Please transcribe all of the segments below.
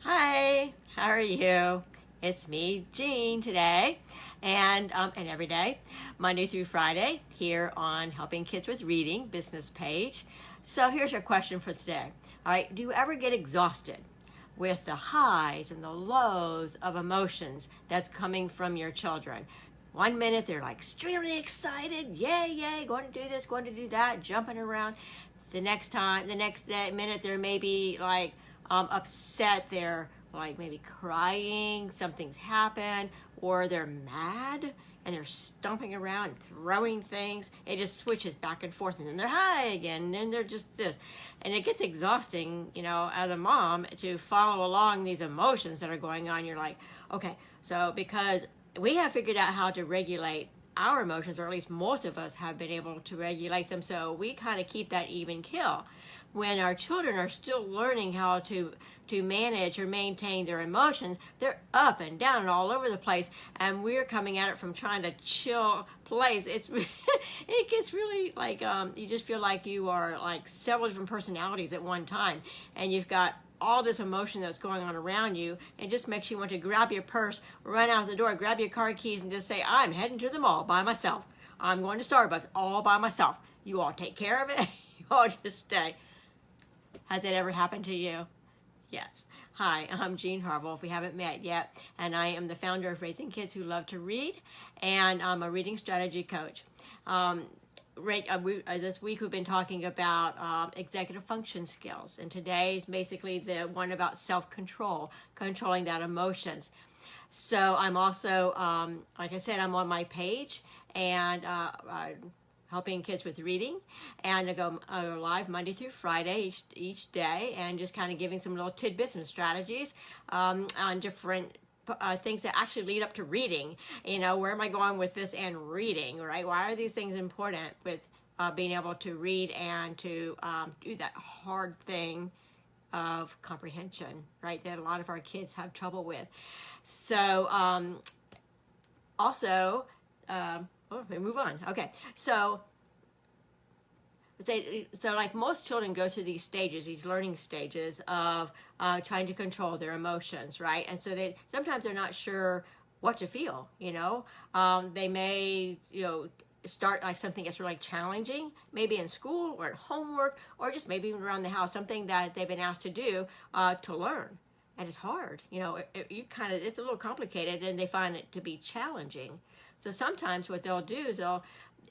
Hi, how are you? It's me, Jean, today, and every day, Monday through Friday, here on Helping Kids with Reading business page. So here's your question for today. All right, do you ever get exhausted with the highs and the lows of emotions that's coming from your children? One minute they're like extremely excited, yay, yay, going to do this, going to do that, jumping around. The next minute they're maybe like upset, they're like maybe crying, something's happened, or they're mad and they're stomping around and throwing things. It just switches back and forth, and then they're high again, and then they're just this. And it gets exhausting, as a mom to follow along these emotions that are going on. You're like, okay, so because we have figured out how to regulate our emotions, or at least most of us have been able to regulate them, so we kind of keep that even keel. When our children are still learning how to manage or maintain their emotions, they're up and down and all over the place, and we're coming at it from trying to chill place. It gets really like you just feel like you are like several different personalities at one time, and you've got all this emotion that's going on around you. It just makes you want to grab your purse, run out the door, grab your car keys, and just say, I'm heading to the mall by myself. I'm going to Starbucks all by myself. You all take care of it. You all just stay. Has that ever happened to you? Yes. Hi, I'm Jean Harville, if we haven't met yet, and I am the founder of Raising Kids Who Love to Read, and I'm a reading strategy coach. This week we've been talking about executive function skills, and today is basically the one about self-control, controlling that emotions. So I'm also, like I said, I'm on my page, and helping kids with reading, and I go live Monday through Friday each day, and just kind of giving some little tidbits and strategies on different things that actually lead up to reading. Where am I going with this and reading, right? Why are these things important with being able to read and to do that hard thing of comprehension, right? That a lot of our kids have trouble with. So also, we move on. Okay, so like most children go through these stages, these learning stages of trying to control their emotions, right? And so sometimes they're not sure what to feel. They may start like something that's really like maybe in school or at homework, or just maybe even around the house, something that they've been asked to do to learn. And it's hard, it's a little complicated, and they find it to be challenging. So sometimes what they'll do is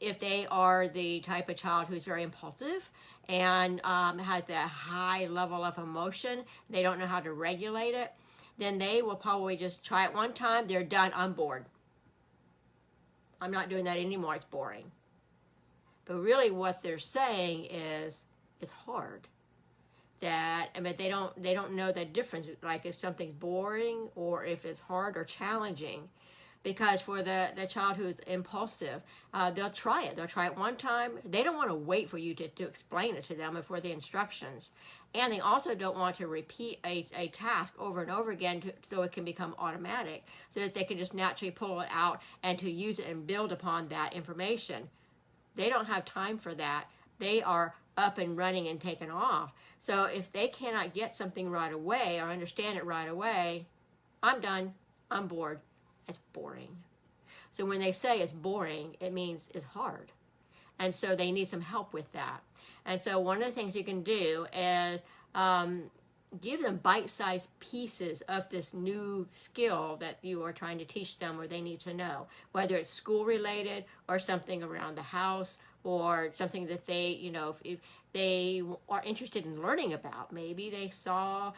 if they are the type of child who's very impulsive and has a high level of emotion, they don't know how to regulate it, then they will probably just try it one time, they're done, I'm bored. I'm not doing that anymore, it's boring. But really what they're saying is, it's hard. They don't know the difference, like if something's boring or if it's hard or challenging. Because for the child who's impulsive, they'll try it. They'll try it one time. They don't want to wait for you to explain it to them for the instructions. And they also don't want to repeat a task over and over again so it can become automatic, so that they can just naturally pull it out and to use it and build upon that information. They don't have time for that. They are up and running and taking off. So if they cannot get something right away or understand it right away, I'm done, I'm bored. It's boring. So when they say it's boring, it means it's hard. And so they need some help with that. And so one of the things you can do is give them bite-sized pieces of this new skill that you are trying to teach them or they need to know, whether it's school-related or something around the house or something that they, if they are interested in learning about. Maybe they saw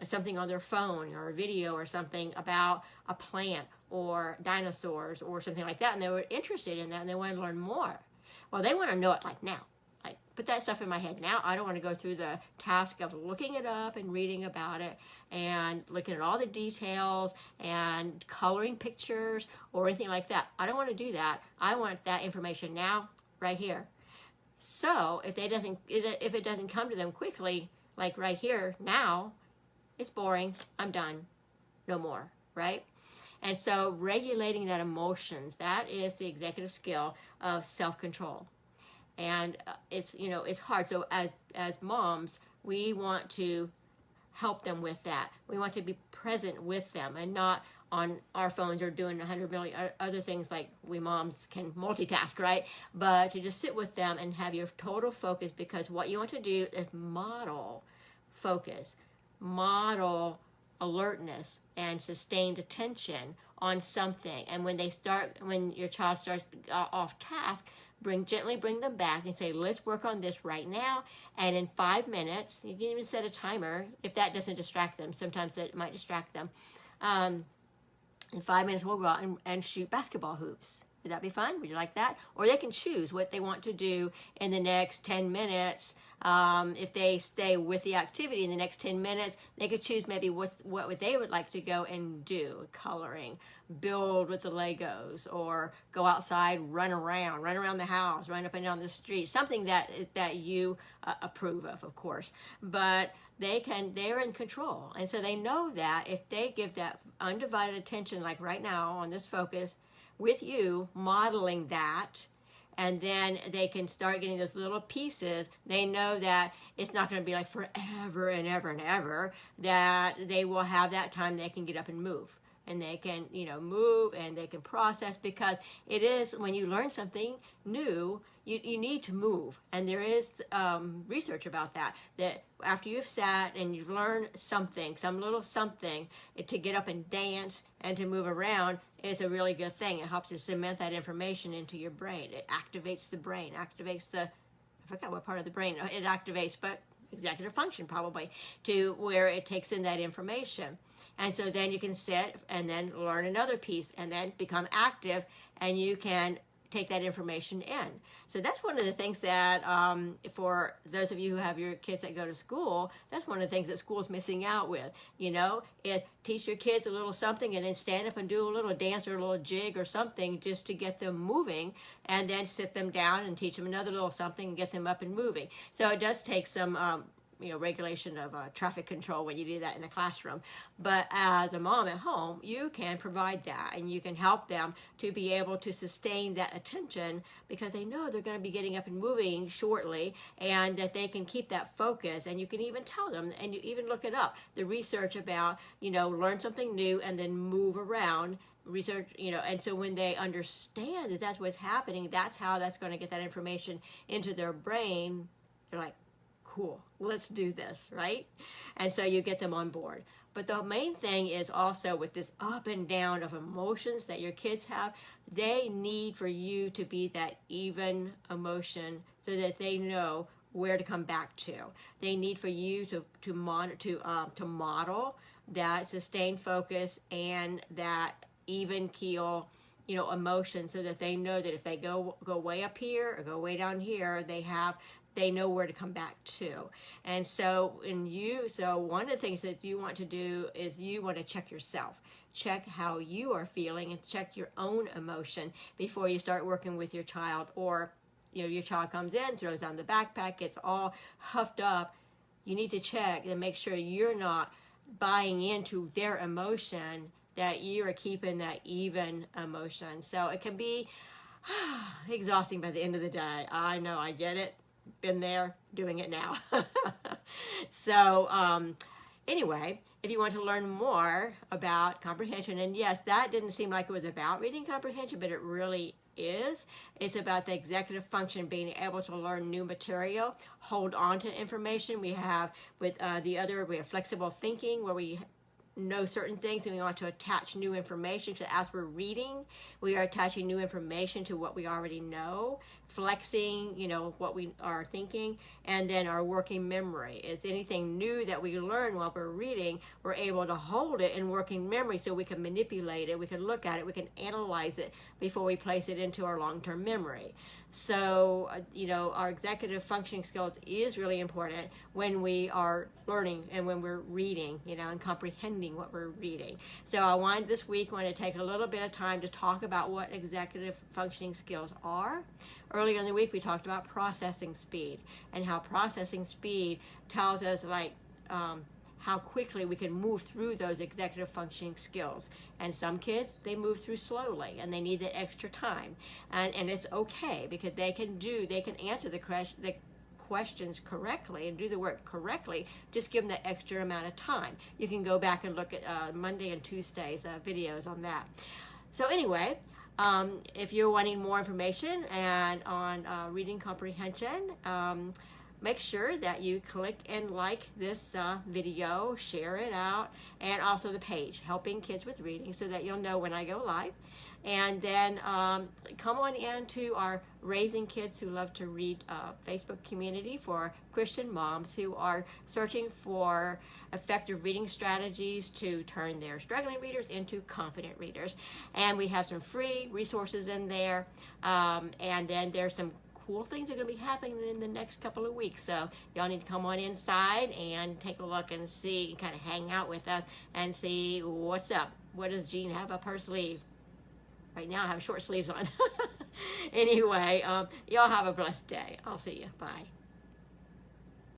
something on their phone or a video or something about a plant or dinosaurs or something like that, and they were interested in that and they want to learn more. Well, they want to know it like now. Like, put that stuff in my head now. I don't want to go through the task of looking it up and reading about it and looking at all the details and coloring pictures or anything like that. I don't want to do that. I want that information now, right here. So if it doesn't come to them quickly, like right here, now, it's boring, I'm done, no more, right? And so regulating that emotions, that is the executive skill of self-control. And it's hard. So as moms, we want to help them with that. We want to be present with them and not on our phones or doing 100 million other things like we moms can multitask, right? But to just sit with them and have your total focus, because what you want to do is model focus, model alertness and sustained attention on something. And when your child starts off task, gently bring them back and say, let's work on this right now. And in 5 minutes, you can even set a timer if that doesn't distract them. Sometimes it might distract them. In 5 minutes, we'll go out and shoot basketball hoops. Would that be fun? Would you like that? Or they can choose what they want to do in the next 10 minutes. If they stay with the activity in the next 10 minutes, they could choose maybe what they would like to go and do. Coloring, build with the Legos, or go outside, run around the house, run up and down the street. Something that you approve of course. But they're in control. And so they know that if they give that undivided attention, like right now on this focus, with you modeling that, and then they can start getting those little pieces. They know that it's not going to be like forever and ever and ever, that they will have that time they can get up and move. And they can, move and they can process, because it is, when you learn something new, you need to move. And there is research about that after you've sat and you've learned something, some little something, to get up and dance and to move around is a really good thing. It helps to cement that information into your brain. It activates the brain, I forgot what part of the brain it activates, but executive function probably, to where it takes in that information. And so then you can sit and then learn another piece and then become active, and you can take that information in. So that's one of the things that, for those of you who have your kids that go to school, that's one of the things that school's missing out with, is teach your kids a little something and then stand up and do a little dance or a little jig or something just to get them moving, and then sit them down and teach them another little something and get them up and moving. So it does take some regulation of traffic control when you do that in the classroom. But as a mom at home, you can provide that, and you can help them to be able to sustain that attention, because they know they're going to be getting up and moving shortly, and that they can keep that focus. And you can even tell them, and you even look it up, the research about, learn something new and then move around. Research, and so when they understand that that's what's happening, that's how that's going to get that information into their brain. They're like, cool, let's do this, right? And so you get them on board. But the main thing is also, with this up and down of emotions that your kids have, they need for you to be that even emotion, so that they know where to come back to. They need for you to model that sustained focus and that even keel emotion, so that they know that if they go way up here or go way down here, they know where to come back to. And so one of the things that you want to do is you want to check yourself. Check how you are feeling and check your own emotion before you start working with your child. Or, your child comes in, throws down the backpack, gets all huffed up. You need to check and make sure you're not buying into their emotion, that you are keeping that even emotion. So it can be exhausting by the end of the day. I know, I get it. Been there, doing it now. So anyway, if you want to learn more about comprehension, and yes, that didn't seem like it was about reading comprehension, but it really is. It's about the executive function, being able to learn new material, hold on to information. We have we have flexible thinking, where we know certain things and we want to attach new information. So as we're reading, we are attaching new information to what we already know, flexing, what we are thinking, and then our working memory is anything new that we learn while we're reading, we're able to hold it in working memory, so we can manipulate it, we can look at it, we can analyze it before we place it into our long-term memory. So, our executive functioning skills is really important when we are learning and when we're reading, and comprehending what we're reading. So this week, I want to take a little bit of time to talk about what executive functioning skills are. Earlier in the week, we talked about processing speed, and how processing speed tells us how quickly we can move through those executive functioning skills. And some kids, they move through slowly and they need that extra time. And it's okay, because they can answer the questions correctly and do the work correctly, just give them that extra amount of time. You can go back and look at Monday and Tuesday's videos on that. So anyway, if you're wanting more information and on reading comprehension, make sure that you click and like this video, share it out, and also the page, Helping Kids with Reading, so that you'll know when I go live. And then come on into our Raising Kids Who Love to Read Facebook community for Christian moms who are searching for effective reading strategies to turn their struggling readers into confident readers. And we have some free resources in there. And then there's some cool things are going to be happening in the next couple of weeks. So y'all need to come on inside and take a look and see, kind of hang out with us and see what's up. What does Jean have up her sleeve? Right now I have short sleeves on. Anyway, y'all have a blessed day. I'll see you. Bye.